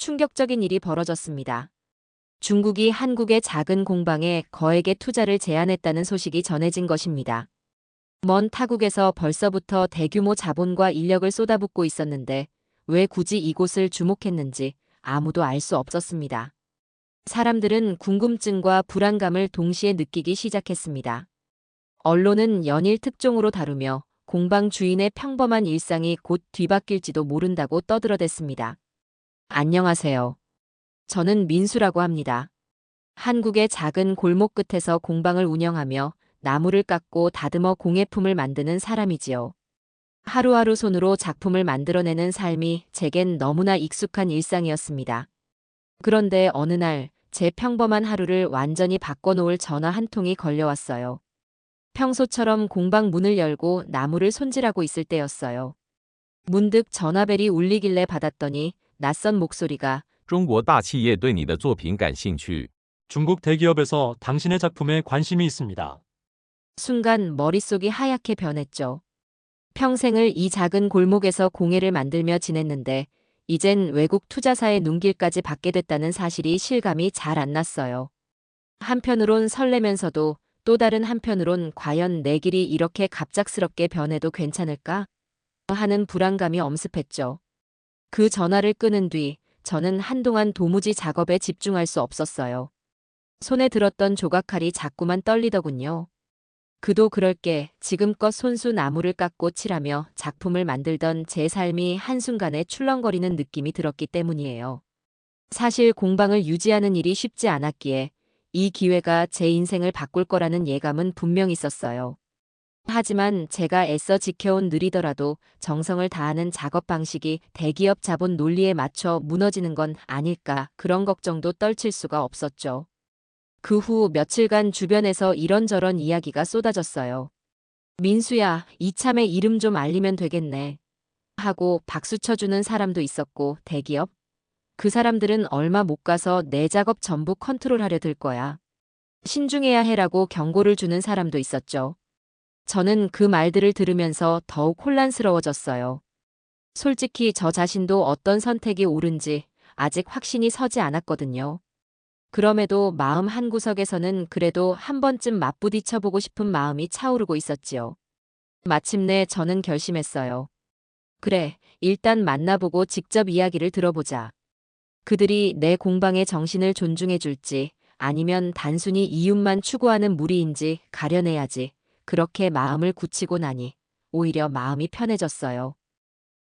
충격적인 일이 벌어졌습니다. 중국이 한국의 작은 공방에 거액의 투자를 제안했다는 소식이 전해진 것입니다. 먼 타국에서 벌써부터 대규모 자본과 인력을 쏟아붓고 있었는데 왜 굳이 이곳을 주목했는지 아무도 알 수 없었습니다. 사람들은 궁금증과 불안감을 동시에 느끼기 시작했습니다. 언론은 연일 특종으로 다루며 공방 주인의 평범한 일상이 곧 뒤바뀔지도 모른다고 떠들어댔습니다. 안녕하세요. 저는 민수라고 합니다. 한국의 작은 골목 끝에서 공방을 운영하며 나무를 깎고 다듬어 공예품을 만드는 사람이지요. 하루하루 손으로 작품을 만들어내는 삶이 제겐 너무나 익숙한 일상이었습니다. 그런데 어느 날 제 평범한 하루를 완전히 바꿔놓을 전화 한 통이 걸려왔어요. 평소처럼 공방 문을 열고 나무를 손질하고 있을 때였어요. 문득 전화벨이 울리길래 받았더니 낯선 목소리가 中国大企业对你的作品感兴趣。 중국 대기업에서 당신의 작품에 관심이 있습니다. 순간 머릿속이 하얗게 변했죠. 평생을 이 작은 골목에서 공예를 만들며 지냈는데 이젠 외국 투자사의 눈길까지 받게 됐다는 사실이 실감이 잘 안 났어요. 한편으론 설레면서도 또 다른 한편으론 과연 내 길이 이렇게 갑작스럽게 변해도 괜찮을까? 하는 불안감이 엄습했죠. 그 전화를 끊은 뒤 저는 한동안 도무지 작업에 집중할 수 없었어요. 손에 들었던 조각칼이 자꾸만 떨리더군요. 그도 그럴 게 지금껏 손수 나무를 깎고 칠하며 작품을 만들던 제 삶이 한순간에 출렁거리는 느낌이 들었기 때문이에요. 사실 공방을 유지하는 일이 쉽지 않았기에 이 기회가 제 인생을 바꿀 거라는 예감은 분명 있었어요. 하지만 제가 애써 지켜온 느리더라도 정성을 다하는 작업 방식이 대기업 자본 논리에 맞춰 무너지는 건 아닐까 그런 걱정도 떨칠 수가 없었죠. 그 후 며칠간 주변에서 이런저런 이야기가 쏟아졌어요. 민수야, 이참에 이름 좀 알리면 되겠네. 하고 박수 쳐주는 사람도 있었고 대기업? 그 사람들은 얼마 못 가서 내 작업 전부 컨트롤하려 들 거야. 신중해야 해라고 경고를 주는 사람도 있었죠. 저는 그 말들을 들으면서 더욱 혼란스러워졌어요. 솔직히 저 자신도 어떤 선택이 옳은지 아직 확신이 서지 않았거든요. 그럼에도 마음 한구석에서는 그래도 한 번쯤 맞부딪혀보고 싶은 마음이 차오르고 있었지요. 마침내 저는 결심했어요. 그래, 일단 만나보고 직접 이야기를 들어보자. 그들이 내 공방의 정신을 존중해줄지 아니면 단순히 이윤만 추구하는 무리인지 가려내야지. 그렇게 마음을 굳히고 나니 오히려 마음이 편해졌어요.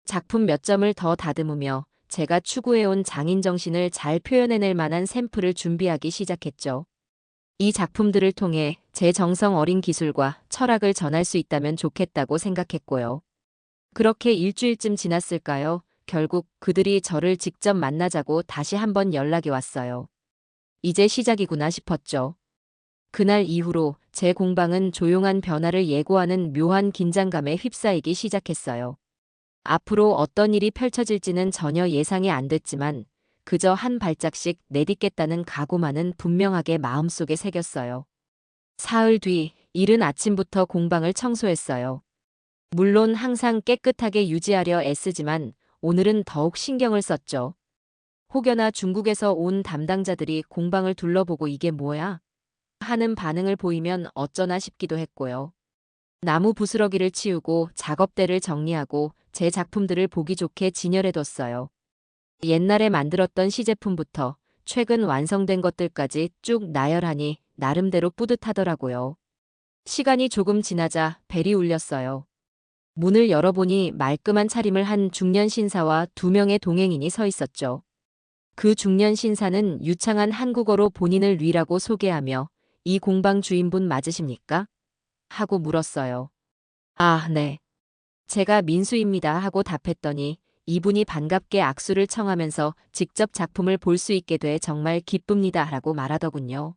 작품 몇 점을 더 다듬으며 제가 추구해온 장인 정신을 잘 표현해낼 만한 샘플을 준비하기 시작했죠. 이 작품들을 통해 제 정성 어린 기술과 철학을 전할 수 있다면 좋겠다고 생각했고요. 그렇게 일주일쯤 지났을까요? 결국 그들이 저를 직접 만나자고 다시 한번 연락이 왔어요. 이제 시작이구나 싶었죠. 그날 이후로 제 공방은 조용한 변화를 예고하는 묘한 긴장감에 휩싸이기 시작했어요. 앞으로 어떤 일이 펼쳐질지는 전혀 예상이 안 됐지만 그저 한 발짝씩 내딛겠다는 각오만은 분명하게 마음속에 새겼어요. 사흘 뒤 이른 아침부터 공방을 청소했어요. 물론 항상 깨끗하게 유지하려 애쓰지만 오늘은 더욱 신경을 썼죠. 혹여나 중국에서 온 담당자들이 공방을 둘러보고 이게 뭐야? 하는 반응을 보이면 어쩌나 싶기도 했고요. 나무 부스러기를 치우고 작업대를 정리하고 제 작품들을 보기 좋게 진열해뒀어요. 옛날에 만들었던 시제품부터 최근 완성된 것들까지 쭉 나열하니 나름대로 뿌듯하더라고요. 시간이 조금 지나자 벨이 울렸어요. 문을 열어보니 말끔한 차림을 한 중년 신사와 2명의 동행인이 서 있었죠. 그 중년 신사는 유창한 한국어로 본인을 류라고 소개하며 이 공방 주인분 맞으십니까? 하고 물었어요. 아, 네. 제가 민수입니다 하고 답했더니 이분이 반갑게 악수를 청하면서 직접 작품을 볼 수 있게 돼 정말 기쁩니다 라고 말하더군요.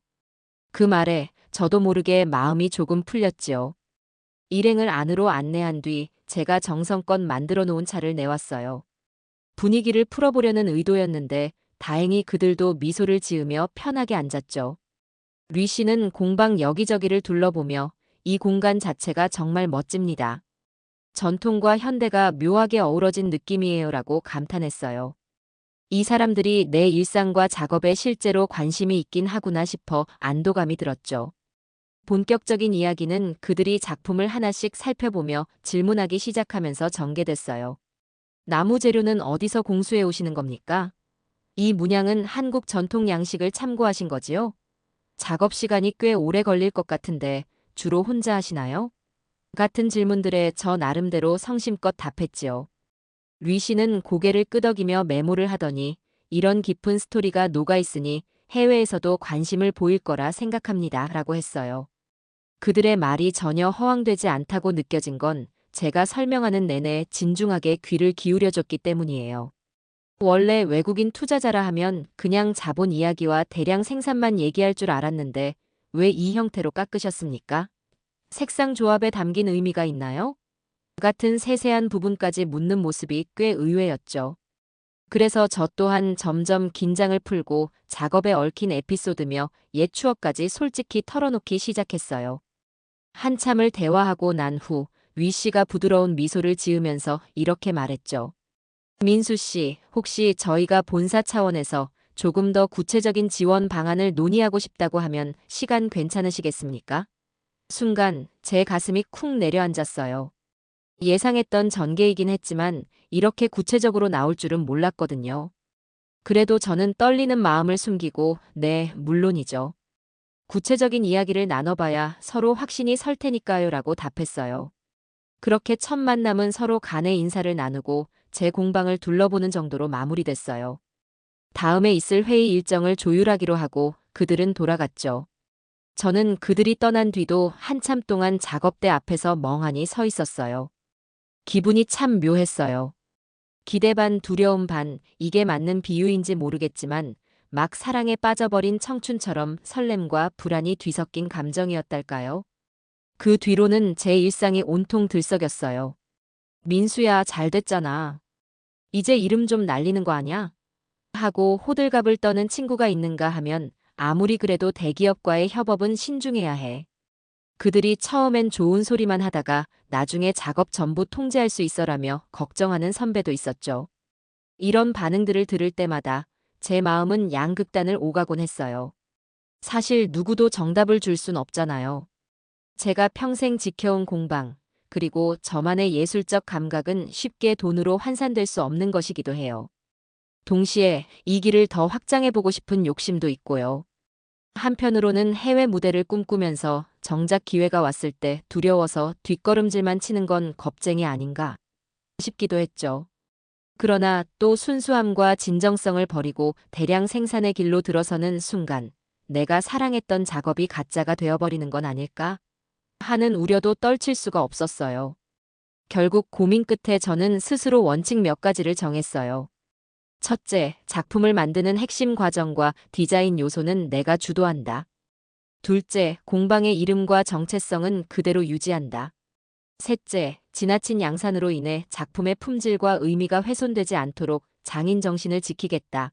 그 말에 저도 모르게 마음이 조금 풀렸지요. 일행을 안으로 안내한 뒤 제가 정성껏 만들어 놓은 차를 내왔어요. 분위기를 풀어보려는 의도였는데 다행히 그들도 미소를 지으며 편하게 앉았죠. 류 씨는 공방 여기저기를 둘러보며 이 공간 자체가 정말 멋집니다. 전통과 현대가 묘하게 어우러진 느낌이에요라고 감탄했어요. 이 사람들이 내 일상과 작업에 실제로 관심이 있긴 하구나 싶어 안도감이 들었죠. 본격적인 이야기는 그들이 작품을 하나씩 살펴보며 질문하기 시작하면서 전개됐어요. 나무 재료는 어디서 공수해 오시는 겁니까? 이 문양은 한국 전통 양식을 참고하신 거지요? 작업 시간이 꽤 오래 걸릴 것 같은데 주로 혼자 하시나요? 같은 질문들에 저 나름대로 성심껏 답했지요. 류 씨는 고개를 끄덕이며 메모를 하더니 이런 깊은 스토리가 녹아있으니 해외에서도 관심을 보일 거라 생각합니다. 라고 했어요. 그들의 말이 전혀 허황되지 않다고 느껴진 건 제가 설명하는 내내 진중하게 귀를 기울여줬기 때문이에요. 원래 외국인 투자자라 하면 그냥 자본 이야기와 대량 생산만 얘기할 줄 알았는데 왜 이 형태로 깎으셨습니까? 색상 조합에 담긴 의미가 있나요? 같은 세세한 부분까지 묻는 모습이 꽤 의외였죠. 그래서 저 또한 점점 긴장을 풀고 작업에 얽힌 에피소드며 옛 추억까지 솔직히 털어놓기 시작했어요. 한참을 대화하고 난 후 위 씨가 부드러운 미소를 지으면서 이렇게 말했죠. 민수 씨, 혹시 저희가 본사 차원에서 조금 더 구체적인 지원 방안을 논의하고 싶다고 하면 시간 괜찮으시겠습니까? 순간 제 가슴이 쿵 내려앉았어요. 예상했던 전개이긴 했지만 이렇게 구체적으로 나올 줄은 몰랐거든요. 그래도 저는 떨리는 마음을 숨기고 네, 물론이죠. 구체적인 이야기를 나눠봐야 서로 확신이 설 테니까요 라고 답했어요. 그렇게 첫 만남은 서로 간의 인사를 나누고 제 공방을 둘러보는 정도로 마무리됐어요. 다음에 있을 회의 일정을 조율하기로 하고 그들은 돌아갔죠. 저는 그들이 떠난 뒤도 한참 동안 작업대 앞에서 멍하니 서 있었어요. 기분이 참 묘했어요. 기대 반 두려움 반, 이게 맞는 비유인지 모르겠지만 막 사랑에 빠져버린 청춘처럼 설렘과 불안이 뒤섞인 감정이었달까요? 그 뒤로는 제 일상이 온통 들썩였어요. 민수야, 잘 됐잖아. 이제 이름 좀 날리는 거 아냐? 하고 호들갑을 떠는 친구가 있는가 하면 아무리 그래도 대기업과의 협업은 신중해야 해. 그들이 처음엔 좋은 소리만 하다가 나중에 작업 전부 통제할 수 있어라며 걱정하는 선배도 있었죠. 이런 반응들을 들을 때마다 제 마음은 양극단을 오가곤 했어요. 사실 누구도 정답을 줄 순 없잖아요. 제가 평생 지켜온 공방, 그리고 저만의 예술적 감각은 쉽게 돈으로 환산될 수 없는 것이기도 해요. 동시에 이 길을 더 확장해보고 싶은 욕심도 있고요. 한편으로는 해외 무대를 꿈꾸면서 정작 기회가 왔을 때 두려워서 뒷걸음질만 치는 건 겁쟁이 아닌가 싶기도 했죠. 그러나 또 순수함과 진정성을 버리고 대량 생산의 길로 들어서는 순간 내가 사랑했던 작업이 가짜가 되어버리는 건 아닐까 하는 우려도 떨칠 수가 없었어요. 결국 고민 끝에 저는 스스로 원칙 몇 가지를 정했어요. 첫째, 작품을 만드는 핵심 과정과 디자인 요소는 내가 주도한다. 둘째, 공방의 이름과 정체성은 그대로 유지한다. 셋째, 지나친 양산으로 인해 작품의 품질과 의미가 훼손되지 않도록 장인 정신을 지키겠다.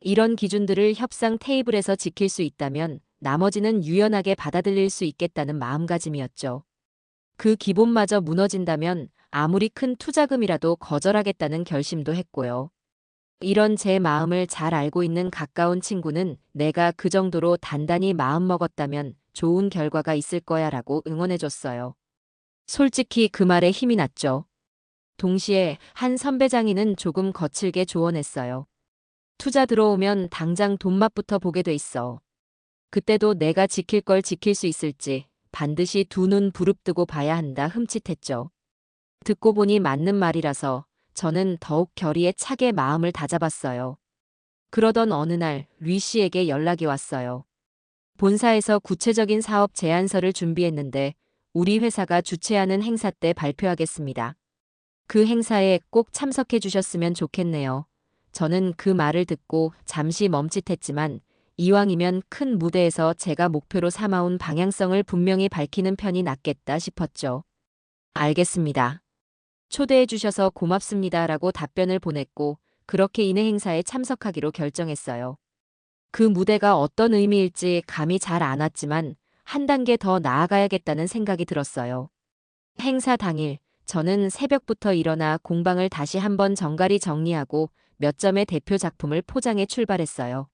이런 기준들을 협상 테이블에서 지킬 수 있다면 나머지는 유연하게 받아들일 수 있겠다는 마음가짐이었죠. 그 기본마저 무너진다면 아무리 큰 투자금이라도 거절하겠다는 결심도 했고요. 이런 제 마음을 잘 알고 있는 가까운 친구는 내가 그 정도로 단단히 마음먹었다면 좋은 결과가 있을 거야 라고 응원해줬어요. 솔직히 그 말에 힘이 났죠. 동시에 한 선배 장인은 조금 거칠게 조언했어요. 투자 들어오면 당장 돈맛부터 보게 돼 있어. 그때도 내가 지킬 걸 지킬 수 있을지 반드시 두 눈 부릅뜨고 봐야 한다 흠칫했죠. 듣고 보니 맞는 말이라서 저는 더욱 결의에 차게 마음을 다잡았어요. 그러던 어느 날 류 씨에게 연락이 왔어요. 본사에서 구체적인 사업 제안서를 준비했는데 우리 회사가 주최하는 행사 때 발표하겠습니다. 그 행사에 꼭 참석해 주셨으면 좋겠네요. 저는 그 말을 듣고 잠시 멈칫했지만 이왕이면 큰 무대에서 제가 목표로 삼아온 방향성을 분명히 밝히는 편이 낫겠다 싶었죠. 알겠습니다. 초대해 주셔서 고맙습니다 라고 답변을 보냈고 그렇게 이내 행사에 참석하기로 결정했어요. 그 무대가 어떤 의미일지 감이 잘 안 왔지만 한 단계 더 나아가야겠다는 생각이 들었어요. 행사 당일 저는 새벽부터 일어나 공방을 다시 한번 정갈히 정리하고 몇 점의 대표 작품을 포장해 출발했어요.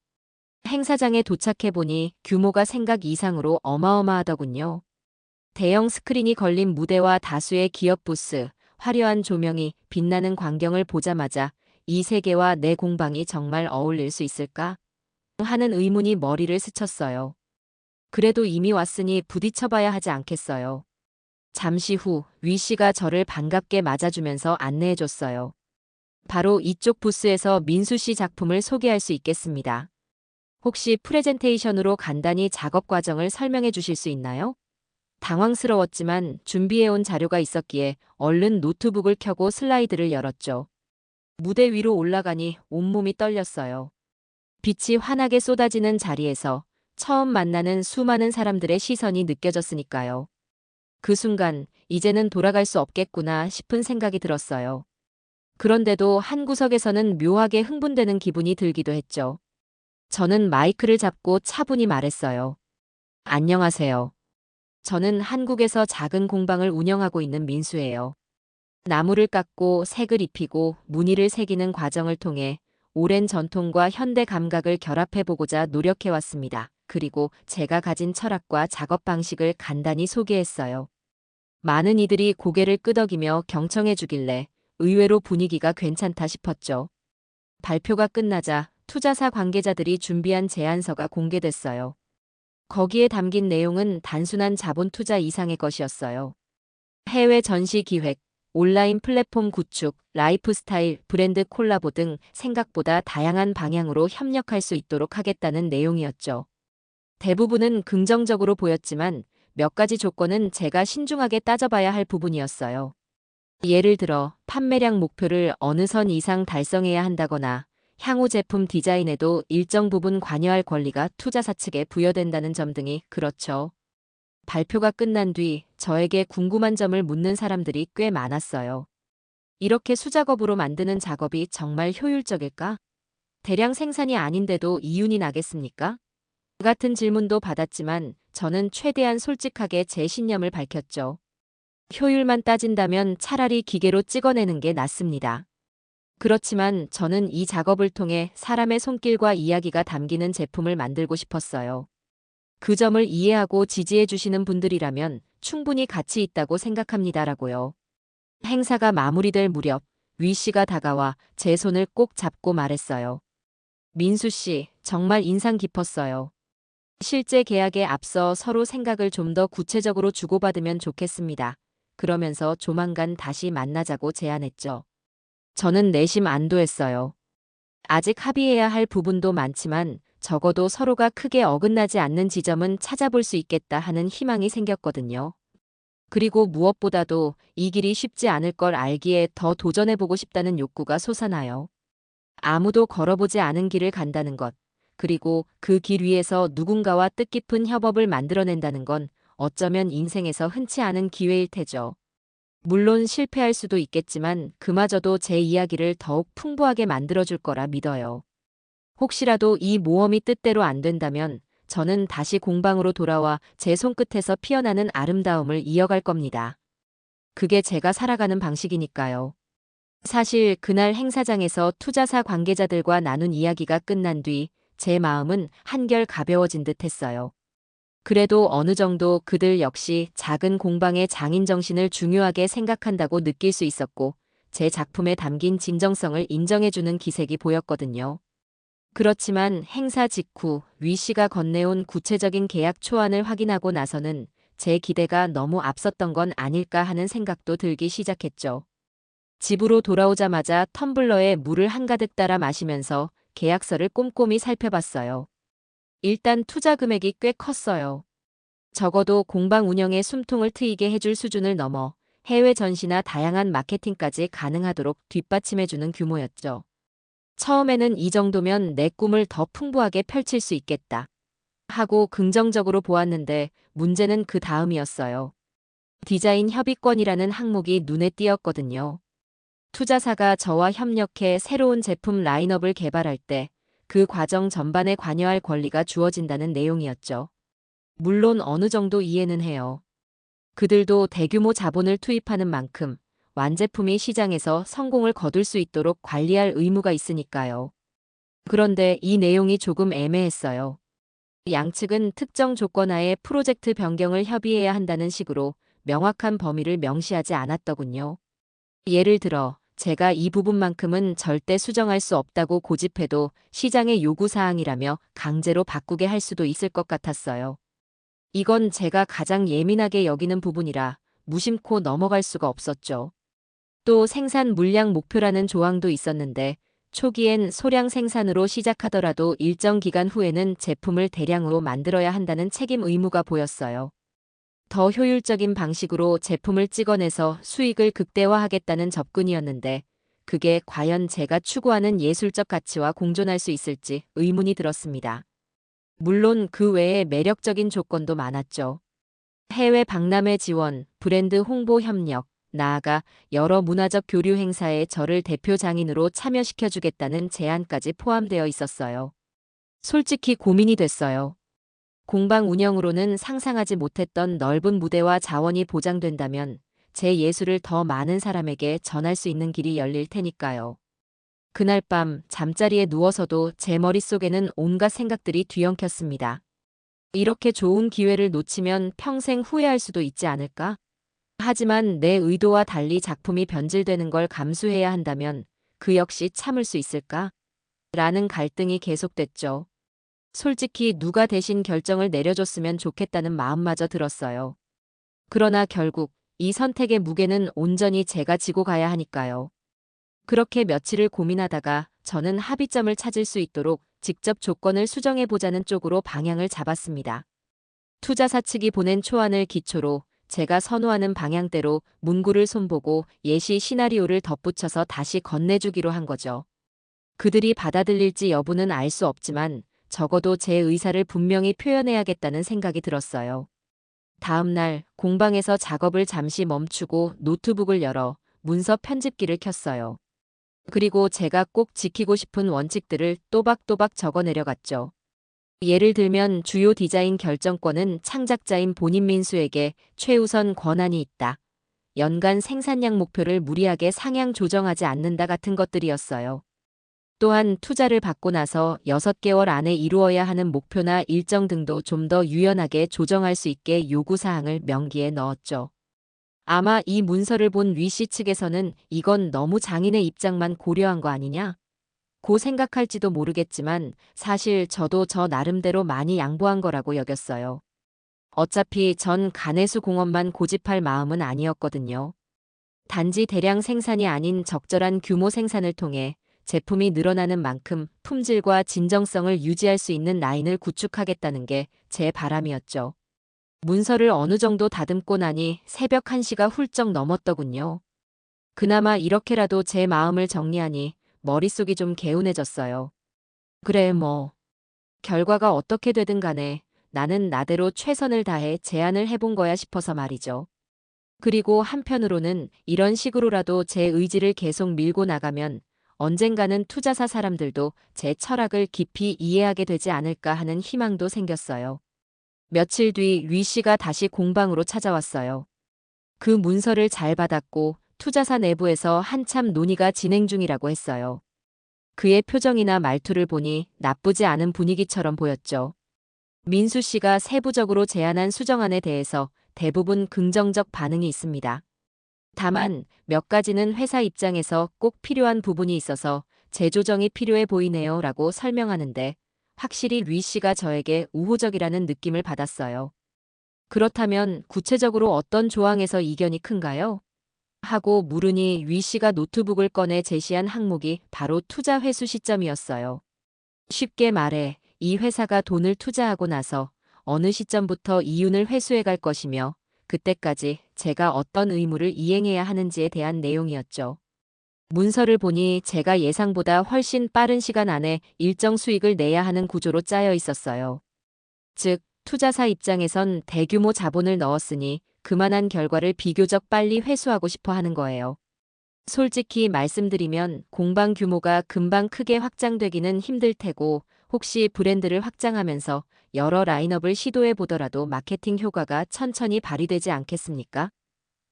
행사장에 도착해보니 규모가 생각 이상으로 어마어마하더군요. 대형 스크린이 걸린 무대와 다수의 기업 부스, 화려한 조명이 빛나는 광경을 보자마자 이 세계와 내 공방이 정말 어울릴 수 있을까? 하는 의문이 머리를 스쳤어요. 그래도 이미 왔으니 부딪혀봐야 하지 않겠어요. 잠시 후 위 씨가 저를 반갑게 맞아주면서 안내해줬어요. 바로 이쪽 부스에서 민수 씨 작품을 소개할 수 있겠습니다. 혹시 프레젠테이션으로 간단히 작업 과정을 설명해 주실 수 있나요? 당황스러웠지만 준비해온 자료가 있었기에 얼른 노트북을 켜고 슬라이드를 열었죠. 무대 위로 올라가니 온몸이 떨렸어요. 빛이 환하게 쏟아지는 자리에서 처음 만나는 수많은 사람들의 시선이 느껴졌으니까요. 그 순간 이제는 돌아갈 수 없겠구나 싶은 생각이 들었어요. 그런데도 한 구석에서는 묘하게 흥분되는 기분이 들기도 했죠. 저는 마이크를 잡고 차분히 말했어요. 안녕하세요. 저는 한국에서 작은 공방을 운영하고 있는 민수예요. 나무를 깎고 색을 입히고 무늬를 새기는 과정을 통해 오랜 전통과 현대 감각을 결합해보고자 노력해왔습니다. 그리고 제가 가진 철학과 작업 방식을 간단히 소개했어요. 많은 이들이 고개를 끄덕이며 경청해주길래 의외로 분위기가 괜찮다 싶었죠. 발표가 끝나자 투자사 관계자들이 준비한 제안서가 공개됐어요. 거기에 담긴 내용은 단순한 자본 투자 이상의 것이었어요. 해외 전시 기획, 온라인 플랫폼 구축, 라이프스타일, 브랜드 콜라보 등 생각보다 다양한 방향으로 협력할 수 있도록 하겠다는 내용이었죠. 대부분은 긍정적으로 보였지만 몇 가지 조건은 제가 신중하게 따져봐야 할 부분이었어요. 예를 들어 판매량 목표를 어느 선 이상 달성해야 한다거나 향후 제품 디자인에도 일정 부분 관여할 권리가 투자사 측에 부여된다는 점 등이 그렇죠. 발표가 끝난 뒤 저에게 궁금한 점을 묻는 사람들이 꽤 많았어요. 이렇게 수작업으로 만드는 작업이 정말 효율적일까? 대량 생산이 아닌데도 이윤이 나겠습니까? 같은 질문도 받았지만 저는 최대한 솔직하게 제 신념을 밝혔죠. 효율만 따진다면 차라리 기계로 찍어내는 게 낫습니다. 그렇지만 저는 이 작업을 통해 사람의 손길과 이야기가 담기는 제품을 만들고 싶었어요. 그 점을 이해하고 지지해 주시는 분들이라면 충분히 가치 있다고 생각합니다라고요. 행사가 마무리될 무렵 위 씨가 다가와 제 손을 꼭 잡고 말했어요. 민수 씨, 정말 인상 깊었어요. 실제 계약에 앞서 서로 생각을 좀 더 구체적으로 주고받으면 좋겠습니다. 그러면서 조만간 다시 만나자고 제안했죠. 저는 내심 안도했어요. 아직 합의해야 할 부분도 많지만 적어도 서로가 크게 어긋나지 않는 지점은 찾아볼 수 있겠다 하는 희망이 생겼거든요. 그리고 무엇보다도 이 길이 쉽지 않을 걸 알기에 더 도전해보고 싶다는 욕구가 솟아나요. 아무도 걸어보지 않은 길을 간다는 것, 그리고 그 길 위에서 누군가와 뜻깊은 협업을 만들어낸다는 건 어쩌면 인생에서 흔치 않은 기회일 테죠. 물론 실패할 수도 있겠지만 그마저도 제 이야기를 더욱 풍부하게 만들어줄 거라 믿어요. 혹시라도 이 모험이 뜻대로 안 된다면 저는 다시 공방으로 돌아와 제 손끝에서 피어나는 아름다움을 이어갈 겁니다. 그게 제가 살아가는 방식이니까요. 사실 그날 행사장에서 투자사 관계자들과 나눈 이야기가 끝난 뒤 제 마음은 한결 가벼워진 듯 했어요. 그래도 어느 정도 그들 역시 작은 공방의 장인 정신을 중요하게 생각한다고 느낄 수 있었고 제 작품에 담긴 진정성을 인정해주는 기색이 보였거든요. 그렇지만 행사 직후 위 씨가 건네온 구체적인 계약 초안을 확인하고 나서는 제 기대가 너무 앞섰던 건 아닐까 하는 생각도 들기 시작했죠. 집으로 돌아오자마자 텀블러에 물을 한가득 따라 마시면서 계약서를 꼼꼼히 살펴봤어요. 일단 투자 금액이 꽤 컸어요. 적어도 공방 운영에 숨통을 트이게 해줄 수준을 넘어 해외 전시나 다양한 마케팅까지 가능하도록 뒷받침해주는 규모였죠. 처음에는 이 정도면 내 꿈을 더 풍부하게 펼칠 수 있겠다 하고 긍정적으로 보았는데 문제는 그 다음이었어요. 디자인 협의권이라는 항목이 눈에 띄었거든요. 투자사가 저와 협력해 새로운 제품 라인업을 개발할 때 그 과정 전반에 관여할 권리가 주어진다는 내용이었죠. 물론 어느 정도 이해는 해요. 그들도 대규모 자본을 투입하는 만큼 완제품이 시장에서 성공을 거둘 수 있도록 관리할 의무가 있으니까요. 그런데 이 내용이 조금 애매했어요. 양측은 특정 조건 하에 프로젝트 변경을 협의해야 한다는 식으로 명확한 범위를 명시하지 않았더군요. 예를 들어 제가 이 부분만큼은 절대 수정할 수 없다고 고집해도 시장의 요구사항이라며 강제로 바꾸게 할 수도 있을 것 같았어요. 이건 제가 가장 예민하게 여기는 부분이라 무심코 넘어갈 수가 없었죠. 또 생산 물량 목표라는 조항도 있었는데 초기엔 소량 생산으로 시작하더라도 일정 기간 후에는 제품을 대량으로 만들어야 한다는 책임 의무가 보였어요. 더 효율적인 방식으로 제품을 찍어내서 수익을 극대화하겠다는 접근이었는데 그게 과연 제가 추구하는 예술적 가치와 공존할 수 있을지 의문이 들었습니다. 물론 그 외에 매력적인 조건도 많았죠. 해외 박람회 지원, 브랜드 홍보 협력, 나아가 여러 문화적 교류 행사에 저를 대표 장인으로 참여시켜주겠다는 제안까지 포함되어 있었어요. 솔직히 고민이 됐어요. 공방 운영으로는 상상하지 못했던 넓은 무대와 자원이 보장된다면 제 예술을 더 많은 사람에게 전할 수 있는 길이 열릴 테니까요. 그날 밤 잠자리에 누워서도 제 머릿속에는 온갖 생각들이 뒤엉켰습니다. 이렇게 좋은 기회를 놓치면 평생 후회할 수도 있지 않을까? 하지만 내 의도와 달리 작품이 변질되는 걸 감수해야 한다면 그 역시 참을 수 있을까? 라는 갈등이 계속됐죠. 솔직히 누가 대신 결정을 내려줬으면 좋겠다는 마음마저 들었어요. 그러나 결국 이 선택의 무게는 온전히 제가 지고 가야 하니까요. 그렇게 며칠을 고민하다가 저는 합의점을 찾을 수 있도록 직접 조건을 수정해보자는 쪽으로 방향을 잡았습니다. 투자사 측이 보낸 초안을 기초로 제가 선호하는 방향대로 문구를 손보고 예시 시나리오를 덧붙여서 다시 건네주기로 한 거죠. 그들이 받아들일지 여부는 알 수 없지만 적어도 제 의사를 분명히 표현해야겠다는 생각이 들었어요. 다음 날 공방에서 작업을 잠시 멈추고 노트북을 열어 문서 편집기를 켰어요. 그리고 제가 꼭 지키고 싶은 원칙들을 또박또박 적어 내려갔죠. 예를 들면 주요 디자인 결정권은 창작자인 본인 민수에게 최우선 권한이 있다. 연간 생산량 목표를 무리하게 상향 조정하지 않는다 같은 것들이었어요. 또한 투자를 받고 나서 6개월 안에 이루어야 하는 목표나 일정 등도 좀 더 유연하게 조정할 수 있게 요구사항을 명기에 넣었죠. 아마 이 문서를 본 위씨 측에서는 이건 너무 장인의 입장만 고려한 거 아니냐? 고 생각할지도 모르겠지만 사실 저도 저 나름대로 많이 양보한 거라고 여겼어요. 어차피 전 간해수 공업만 고집할 마음은 아니었거든요. 단지 대량 생산이 아닌 적절한 규모 생산을 통해 제품이 늘어나는 만큼 품질과 진정성을 유지할 수 있는 라인을 구축하겠다는 게 제 바람이었죠. 문서를 어느 정도 다듬고 나니 새벽 1시가 훌쩍 넘었더군요. 그나마 이렇게라도 제 마음을 정리하니 머릿속이 좀 개운해졌어요. 그래 뭐. 결과가 어떻게 되든 간에 나는 나대로 최선을 다해 제안을 해본 거야 싶어서 말이죠. 그리고 한편으로는 이런 식으로라도 제 의지를 계속 밀고 나가면 언젠가는 투자사 사람들도 제 철학을 깊이 이해하게 되지 않을까 하는 희망도 생겼어요. 며칠 뒤 위 씨가 다시 공방으로 찾아왔어요. 그 문서를 잘 받았고 투자사 내부에서 한참 논의가 진행 중이라고 했어요. 그의 표정이나 말투를 보니 나쁘지 않은 분위기처럼 보였죠. 민수 씨가 세부적으로 제안한 수정안에 대해서 대부분 긍정적 반응이 있습니다. 다만 몇 가지는 회사 입장에서 꼭 필요한 부분이 있어서 재조정이 필요해 보이네요 라고 설명하는데 확실히 위 씨가 저에게 우호적이라는 느낌을 받았어요. 그렇다면 구체적으로 어떤 조항에서 이견이 큰가요? 하고 물으니 위 씨가 노트북을 꺼내 제시한 항목이 바로 투자 회수 시점이었어요. 쉽게 말해 이 회사가 돈을 투자하고 나서 어느 시점부터 이윤을 회수해 갈 것이며 그때까지 제가 어떤 의무를 이행해야 하는지에 대한 내용이었죠. 문서를 보니 제가 예상보다 훨씬 빠른 시간 안에 일정 수익을 내야 하는 구조로 짜여 있었어요. 즉, 투자사 입장에선 대규모 자본을 넣었으니 그만한 결과를 비교적 빨리 회수하고 싶어 하는 거예요. 솔직히 말씀드리면 공방 규모가 금방 크게 확장되기는 힘들 테고 혹시 브랜드를 확장하면서 여러 라인업을 시도해 보더라도 마케팅 효과가 천천히 발휘되지 않겠습니까?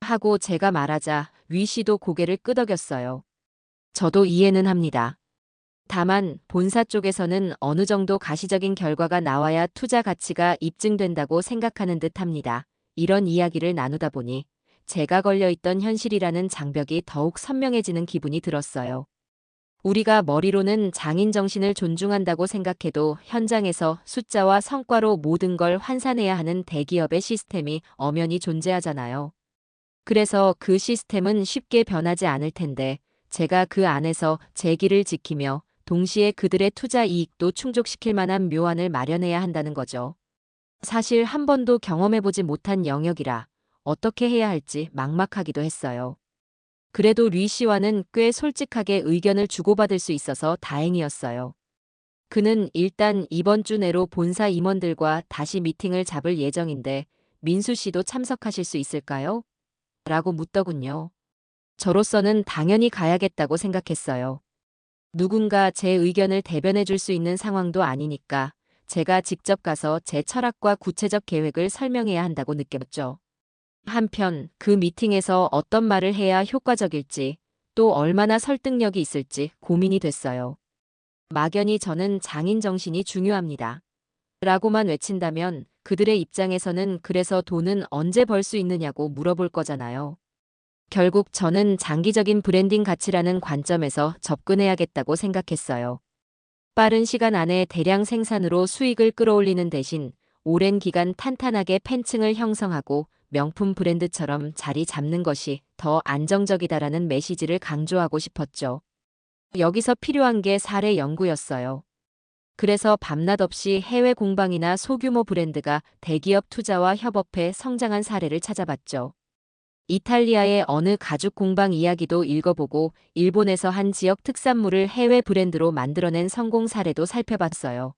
하고 제가 말하자 위 씨도 고개를 끄덕였어요. 저도 이해는 합니다. 다만 본사 쪽에서는 어느 정도 가시적인 결과가 나와야 투자 가치가 입증된다고 생각하는 듯합니다. 이런 이야기를 나누다 보니 제가 걸려있던 현실이라는 장벽이 더욱 선명해지는 기분이 들었어요. 우리가 머리로는 장인 정신을 존중한다고 생각해도 현장에서 숫자와 성과로 모든 걸 환산해야 하는 대기업의 시스템이 엄연히 존재하잖아요. 그래서 그 시스템은 쉽게 변하지 않을 텐데 제가 그 안에서 제 길을 지키며 동시에 그들의 투자 이익도 충족시킬 만한 묘안을 마련해야 한다는 거죠. 사실 한 번도 경험해보지 못한 영역이라 어떻게 해야 할지 막막하기도 했어요. 그래도 리 씨와는 꽤 솔직하게 의견을 주고받을 수 있어서 다행이었어요. 그는 일단 이번 주 내로 본사 임원들과 다시 미팅을 잡을 예정인데 민수 씨도 참석하실 수 있을까요? 라고 묻더군요. 저로서는 당연히 가야겠다고 생각했어요. 누군가 제 의견을 대변해 줄 수 있는 상황도 아니니까 제가 직접 가서 제 철학과 구체적 계획을 설명해야 한다고 느꼈죠. 한편 그 미팅에서 어떤 말을 해야 효과적일지 또 얼마나 설득력이 있을지 고민이 됐어요. 막연히 저는 장인 정신이 중요합니다. 라고만 외친다면 그들의 입장에서는 그래서 돈은 언제 벌 수 있느냐고 물어볼 거잖아요. 결국 저는 장기적인 브랜딩 가치라는 관점에서 접근해야겠다고 생각했어요. 빠른 시간 안에 대량 생산으로 수익을 끌어올리는 대신 오랜 기간 탄탄하게 팬층을 형성하고 명품 브랜드처럼 자리 잡는 것이 더 안정적이다라는 메시지를 강조하고 싶었죠. 여기서 필요한 게 사례 연구였어요. 그래서 밤낮 없이 해외 공방이나 소규모 브랜드가 대기업 투자와 협업해 성장한 사례를 찾아봤죠. 이탈리아의 어느 가죽 공방 이야기도 읽어보고 일본에서 한 지역 특산물을 해외 브랜드로 만들어낸 성공 사례도 살펴봤어요.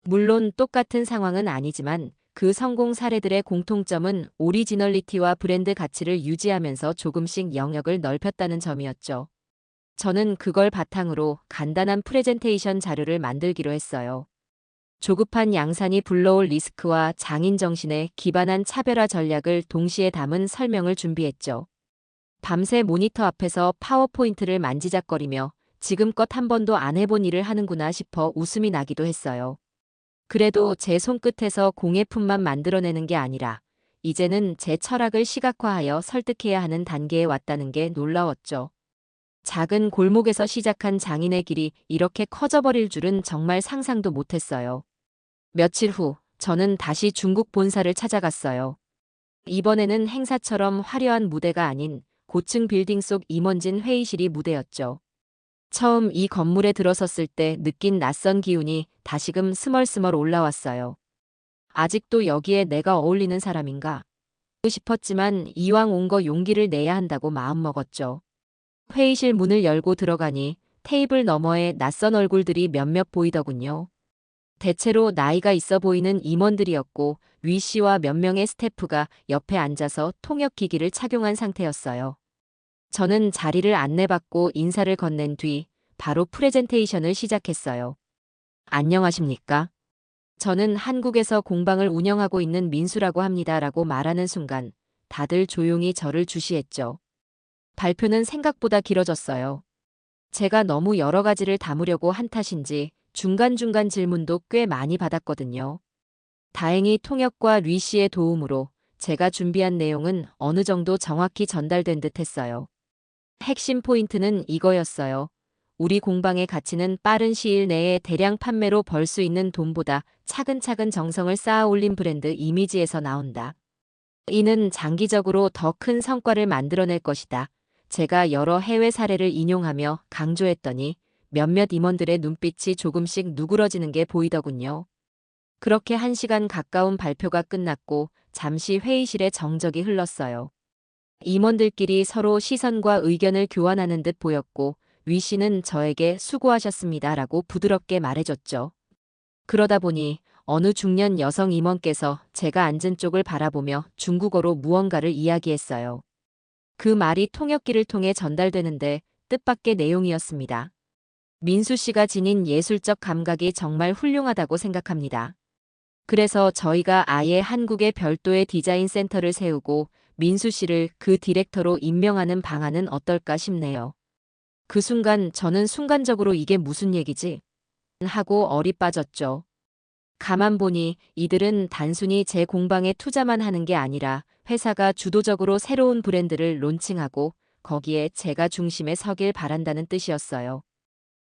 물론 똑같은 상황은 아니지만 그 성공 사례들의 공통점은 오리지널리티와 브랜드 가치를 유지하면서 조금씩 영역을 넓혔다는 점이었죠. 저는 그걸 바탕으로 간단한 프레젠테이션 자료를 만들기로 했어요. 조급한 양산이 불러올 리스크와 장인 정신에 기반한 차별화 전략을 동시에 담은 설명을 준비했죠. 밤새 모니터 앞에서 파워포인트를 만지작거리며 지금껏 한 번도 안 해본 일을 하는구나 싶어 웃음이 나기도 했어요. 그래도 제 손끝에서 공예품만 만들어내는 게 아니라 이제는 제 철학을 시각화하여 설득해야 하는 단계에 왔다는 게 놀라웠죠. 작은 골목에서 시작한 장인의 길이 이렇게 커져버릴 줄은 정말 상상도 못했어요. 며칠 후 저는 다시 중국 본사를 찾아갔어요. 이번에는 행사처럼 화려한 무대가 아닌 고층 빌딩 속 임원진 회의실이 무대였죠. 처음 이 건물에 들어섰을 때 느낀 낯선 기운이 다시금 스멀스멀 올라왔어요. 아직도 여기에 내가 어울리는 사람인가 싶었지만 이왕 온 거 용기를 내야 한다고 마음먹었죠. 회의실 문을 열고 들어가니 테이블 너머에 낯선 얼굴들이 몇몇 보이더군요. 대체로 나이가 있어 보이는 임원들이었고 위 씨와 몇 명의 스태프가 옆에 앉아서 통역기기를 착용한 상태였어요. 저는 자리를 안내받고 인사를 건넨 뒤 바로 프레젠테이션을 시작했어요. 안녕하십니까? 저는 한국에서 공방을 운영하고 있는 민수라고 합니다라고 말하는 순간 다들 조용히 저를 주시했죠. 발표는 생각보다 길어졌어요. 제가 너무 여러 가지를 담으려고 한 탓인지 중간중간 질문도 꽤 많이 받았거든요. 다행히 통역과 리 씨의 도움으로 제가 준비한 내용은 어느 정도 정확히 전달된 듯 했어요. 핵심 포인트는 이거였어요. 우리 공방의 가치는 빠른 시일 내에 대량 판매로 벌 수 있는 돈보다 차근차근 정성을 쌓아 올린 브랜드 이미지에서 나온다. 이는 장기적으로 더 큰 성과를 만들어낼 것이다. 제가 여러 해외 사례를 인용하며 강조했더니 몇몇 임원들의 눈빛이 조금씩 누그러지는 게 보이더군요. 그렇게 1시간 가까운 발표가 끝났고 잠시 회의실에 정적이 흘렀어요. 임원들끼리 서로 시선과 의견을 교환하는 듯 보였고 위 씨는 저에게 수고하셨습니다라고 부드럽게 말해줬죠. 그러다 보니 어느 중년 여성 임원께서 제가 앉은 쪽을 바라보며 중국어로 무언가를 이야기했어요. 그 말이 통역기를 통해 전달되는데 뜻밖의 내용이었습니다. 민수 씨가 지닌 예술적 감각이 정말 훌륭하다고 생각합니다. 그래서 저희가 아예 한국에 별도의 디자인 센터를 세우고 민수 씨를 그 디렉터로 임명하는 방안은 어떨까 싶네요. 그 순간 저는 순간적으로 이게 무슨 얘기지? 하고 얼이 빠졌죠. 가만 보니 이들은 단순히 제 공방에 투자만 하는 게 아니라 회사가 주도적으로 새로운 브랜드를 론칭하고 거기에 제가 중심에 서길 바란다는 뜻이었어요.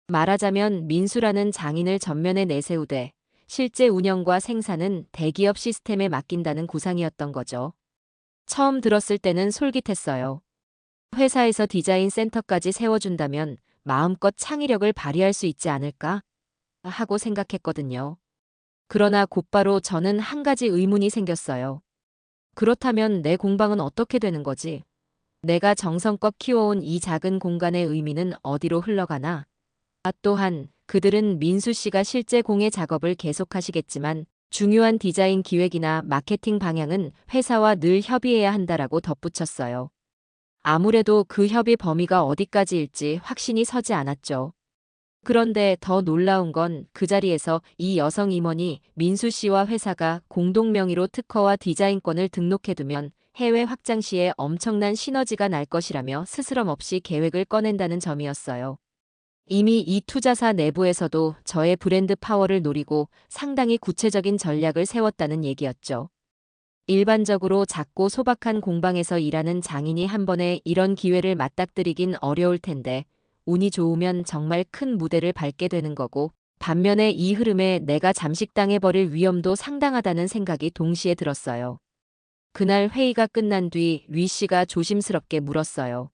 말하자면 민수라는 장인을 전면에 내세우되 실제 운영과 생산은 대기업 시스템에 맡긴다는 구상이었던 거죠. 처음 들었을 때는 솔깃했어요. 회사에서 디자인 센터까지 세워준다면 마음껏 창의력을 발휘할 수 있지 않을까? 하고 생각했거든요. 그러나 곧바로 저는 한 가지 의문이 생겼어요. 그렇다면 내 공방은 어떻게 되는 거지? 내가 정성껏 키워온 이 작은 공간의 의미는 어디로 흘러가나? 또한 그들은 민수 씨가 실제 공예 작업을 계속하시겠지만 중요한 디자인 기획이나 마케팅 방향은 회사와 늘 협의해야 한다라고 덧붙였어요. 아무래도 그 협의 범위가 어디까지일지 확신이 서지 않았죠. 그런데 더 놀라운 건 그 자리에서 이 여성 임원이 민수 씨와 회사가 공동 명의로 특허와 디자인권을 등록해두면 해외 확장 시에 엄청난 시너지가 날 것이라며 스스럼 없이 계획을 꺼낸다는 점이었어요. 이미 이 투자사 내부에서도 저의 브랜드 파워를 노리고 상당히 구체적인 전략을 세웠다는 얘기였죠. 일반적으로 작고 소박한 공방에서 일하는 장인이 한 번에 이런 기회를 맞닥뜨리긴 어려울 텐데 운이 좋으면 정말 큰 무대를 밟게 되는 거고 반면에 이 흐름에 내가 잠식당해버릴 위험도 상당하다는 생각이 동시에 들었어요. 그날 회의가 끝난 뒤 위 씨가 조심스럽게 물었어요.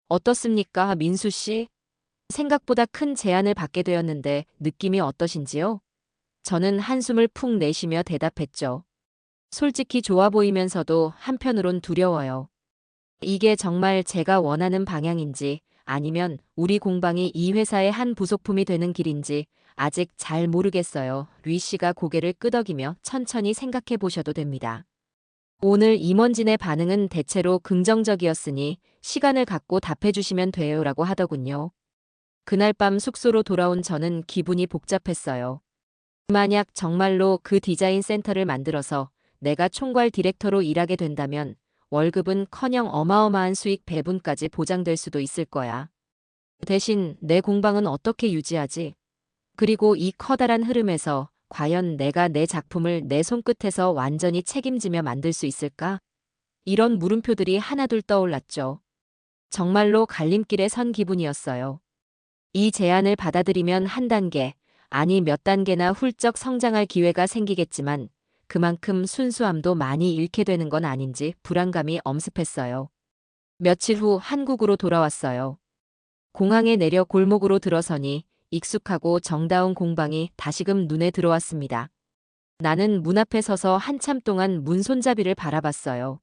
어떻습니까, 민수 씨? 생각보다 큰 제안을 받게 되었는데 느낌이 어떠신지요? 저는 한숨을 푹 내쉬며 대답했죠. 솔직히 좋아 보이면서도 한편으론 두려워요. 이게 정말 제가 원하는 방향인지 아니면 우리 공방이 이 회사의 한 부속품이 되는 길인지 아직 잘 모르겠어요. 리 씨가 고개를 끄덕이며 천천히 생각해 보셔도 됩니다. 오늘 임원진의 반응은 대체로 긍정적이었으니 시간을 갖고 답해 주시면 돼요라고 하더군요. 그날 밤 숙소로 돌아온 저는 기분이 복잡했어요. 만약 정말로 그 디자인 센터를 만들어서 내가 총괄 디렉터로 일하게 된다면 월급은커녕 어마어마한 수익 배분까지 보장될 수도 있을 거야. 대신 내 공방은 어떻게 유지하지? 그리고 이 커다란 흐름에서 과연 내가 내 작품을 내 손끝에서 완전히 책임지며 만들 수 있을까? 이런 물음표들이 하나둘 떠올랐죠. 정말로 갈림길에 선 기분이었어요. 이 제안을 받아들이면 한 단계, 아니 몇 단계나 훌쩍 성장할 기회가 생기겠지만 그만큼 순수함도 많이 잃게 되는 건 아닌지 불안감이 엄습했어요. 며칠 후 한국으로 돌아왔어요. 공항에 내려 골목으로 들어서니 익숙하고 정다운 공방이 다시금 눈에 들어왔습니다. 나는 문 앞에 서서 한참 동안 문 손잡이를 바라봤어요.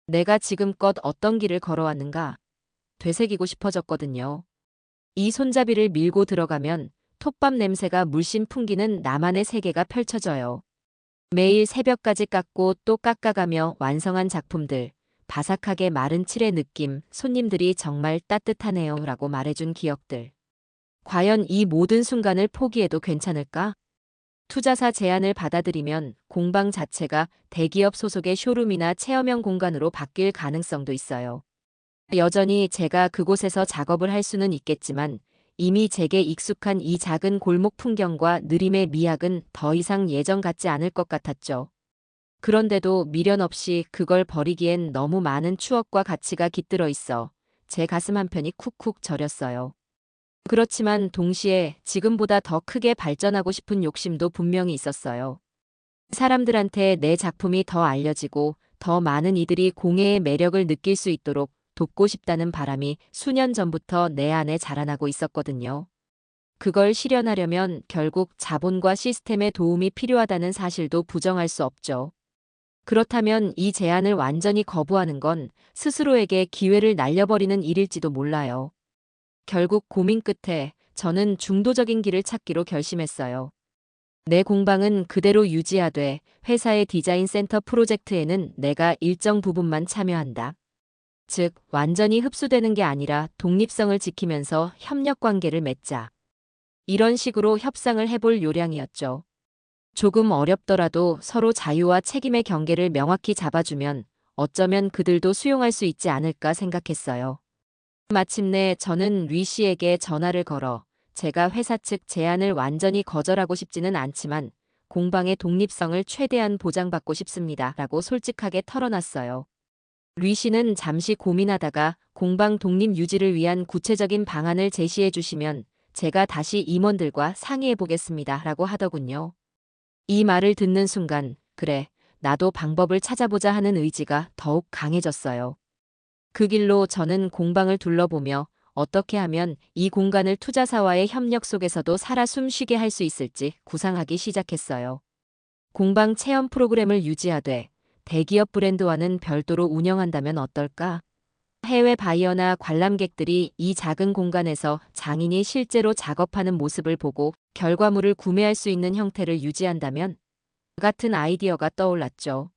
내가 지금껏 어떤 길을 걸어왔는가? 되새기고 싶어졌거든요. 이 손잡이를 밀고 들어가면 톱밥 냄새가 물씬 풍기는 나만의 세계가 펼쳐져요. 매일 새벽까지 깎고 또 깎아가며 완성한 작품들, 바삭하게 마른 칠의 느낌, 손님들이 정말 따뜻하네요 라고 말해준 기억들. 과연 이 모든 순간을 포기해도 괜찮을까? 투자사 제안을 받아들이면 공방 자체가 대기업 소속의 쇼룸이나 체험형 공간으로 바뀔 가능성도 있어요. 여전히 제가 그곳에서 작업을 할 수는 있겠지만 이미 제게 익숙한 이 작은 골목 풍경과 느림의 미학은 더 이상 예전 같지 않을 것 같았죠. 그런데도 미련 없이 그걸 버리기엔 너무 많은 추억과 가치가 깃들어 있어 제 가슴 한편이 쿡쿡 저렸어요. 그렇지만 동시에 지금보다 더 크게 발전하고 싶은 욕심도 분명히 있었어요. 사람들한테 내 작품이 더 알려지고 더 많은 이들이 공예의 매력을 느낄 수 있도록 돕고 싶다는 바람이 수년 전부터 내 안에 자라나고 있었거든요. 그걸 실현하려면 결국 자본과 시스템의 도움이 필요하다는 사실도 부정할 수 없죠. 그렇다면 이 제안을 완전히 거부하는 건 스스로에게 기회를 날려버리는 일일지도 몰라요. 결국 고민 끝에 저는 중도적인 길을 찾기로 결심했어요. 내 공방은 그대로 유지하되 회사의 디자인 센터 프로젝트에는 내가 일정 부분만 참여한다. 즉, 완전히 흡수되는 게 아니라 독립성을 지키면서 협력 관계를 맺자. 이런 식으로 협상을 해볼 요량이었죠. 조금 어렵더라도 서로 자유와 책임의 경계를 명확히 잡아주면 어쩌면 그들도 수용할 수 있지 않을까 생각했어요. 마침내 저는 리 씨에게 전화를 걸어 제가 회사 측 제안을 완전히 거절하고 싶지는 않지만 공방의 독립성을 최대한 보장받고 싶습니다. 라고 솔직하게 털어놨어요. 리 씨는 잠시 고민하다가 공방 독립 유지를 위한 구체적인 방안을 제시해 주시면 제가 다시 임원들과 상의해 보겠습니다. 라고 하더군요. 이 말을 듣는 순간, 그래, 나도 방법을 찾아보자 하는 의지가 더욱 강해졌어요. 그 길로 저는 공방을 둘러보며 어떻게 하면 이 공간을 투자사와의 협력 속에서도 살아 숨쉬게 할 수 있을지 구상하기 시작했어요. 공방 체험 프로그램을 유지하되 대기업 브랜드와는 별도로 운영한다면 어떨까? 해외 바이어나 관람객들이 이 작은 공간에서 장인이 실제로 작업하는 모습을 보고 결과물을 구매할 수 있는 형태를 유지한다면? 같은 아이디어가 떠올랐죠.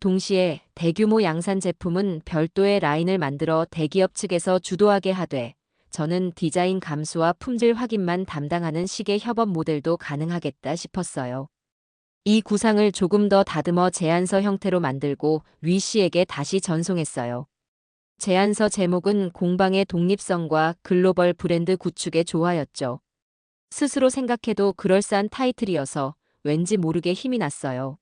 동시에 대규모 양산 제품은 별도의 라인을 만들어 대기업 측에서 주도하게 하되 저는 디자인 감수와 품질 확인만 담당하는 식의 협업 모델도 가능하겠다 싶었어요. 이 구상을 조금 더 다듬어 제안서 형태로 만들고 위 씨에게 다시 전송했어요. 제안서 제목은 공방의 독립성과 글로벌 브랜드 구축의 조화였죠. 스스로 생각해도 그럴싸한 타이틀이어서 왠지 모르게 힘이 났어요.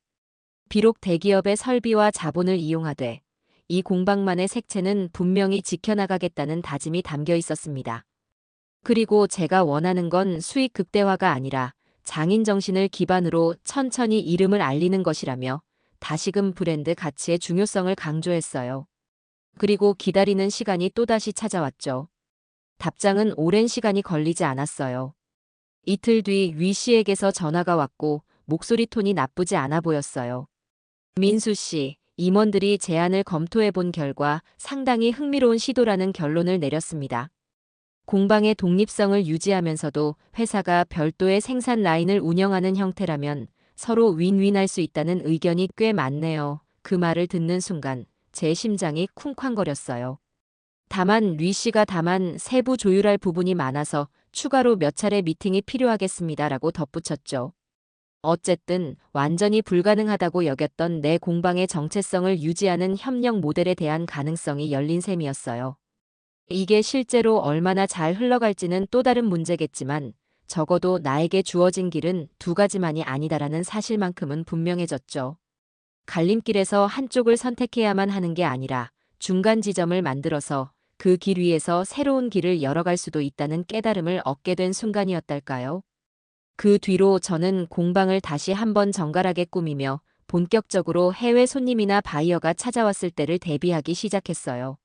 비록 대기업의 설비와 자본을 이용하되 이 공방만의 색채는 분명히 지켜나가겠다는 다짐이 담겨 있었습니다. 그리고 제가 원하는 건 수익 극대화가 아니라 장인 정신을 기반으로 천천히 이름을 알리는 것이라며 다시금 브랜드 가치의 중요성을 강조했어요. 그리고 기다리는 시간이 또다시 찾아왔죠. 답장은 오랜 시간이 걸리지 않았어요. 이틀 뒤 위 씨에게서 전화가 왔고 목소리 톤이 나쁘지 않아 보였어요. 민수 씨, 임원들이 제안을 검토해 본 결과 상당히 흥미로운 시도라는 결론을 내렸습니다. 공방의 독립성을 유지하면서도 회사가 별도의 생산 라인을 운영하는 형태라면 서로 윈윈할 수 있다는 의견이 꽤 많네요. 그 말을 듣는 순간 제 심장이 쿵쾅거렸어요. 다만 리 씨가 세부 조율할 부분이 많아서 추가로 몇 차례 미팅이 필요하겠습니다라고 덧붙였죠. 어쨌든 완전히 불가능하다고 여겼던 내 공방의 정체성을 유지하는 협력 모델에 대한 가능성이 열린 셈이었어요. 이게 실제로 얼마나 잘 흘러갈지는 또 다른 문제겠지만 적어도 나에게 주어진 길은 두 가지만이 아니다라는 사실만큼은 분명해졌죠. 갈림길에서 한쪽을 선택해야만 하는 게 아니라 중간 지점을 만들어서 그 길 위에서 새로운 길을 열어갈 수도 있다는 깨달음을 얻게 된 순간이었달까요? 그 뒤로 저는 공방을 다시 한번 정갈하게 꾸미며 본격적으로 해외 손님이나 바이어가 찾아왔을 때를 대비하기 시작했어요.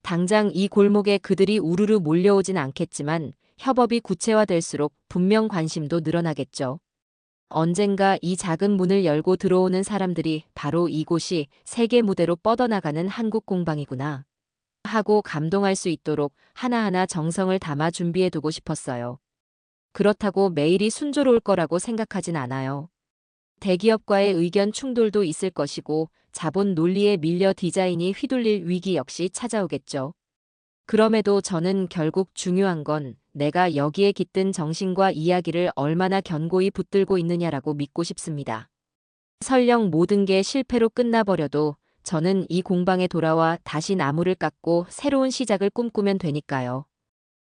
당장 이 골목에 그들이 우르르 몰려오진 않겠지만 협업이 구체화될수록 분명 관심도 늘어나겠죠. 언젠가 이 작은 문을 열고 들어오는 사람들이 바로 이곳이 세계 무대로 뻗어나가는 한국 공방이구나 하고 감동할 수 있도록 하나하나 정성을 담아 준비해두고 싶었어요. 그렇다고 매일이 순조로울 거라고 생각하진 않아요. 대기업과의 의견 충돌도 있을 것이고 자본 논리에 밀려 디자인이 휘둘릴 위기 역시 찾아오겠죠. 그럼에도 저는 결국 중요한 건 내가 여기에 깃든 정신과 이야기를 얼마나 견고히 붙들고 있느냐라고 믿고 싶습니다. 설령 모든 게 실패로 끝나버려도 저는 이 공방에 돌아와 다시 나무를 깎고 새로운 시작을 꿈꾸면 되니까요.